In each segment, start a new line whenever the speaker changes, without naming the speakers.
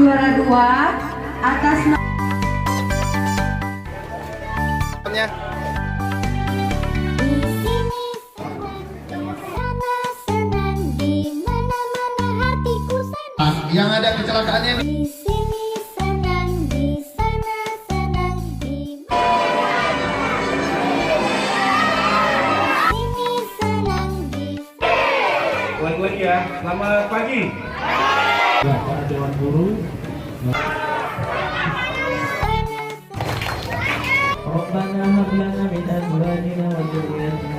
juara 2 atas
yang ada kecelakaannya.
Di sini senang, di sana senang, di sini senang, di
Lagi ya, selamat pagi. Para Dewan Guru. Rabbana hab lana min azwajina wa dhurriyyatina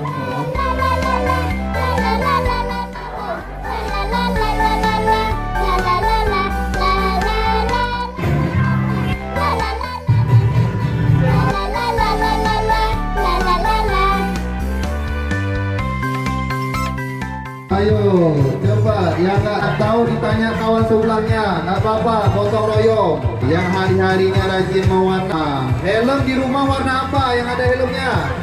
Ayo, coba yang nggak tahu ditanya kawan sebelahnya, nggak apa-apa, gotong royong. Yang hari-harinya rajin mewarna. Helm di rumah warna apa yang ada helmnya?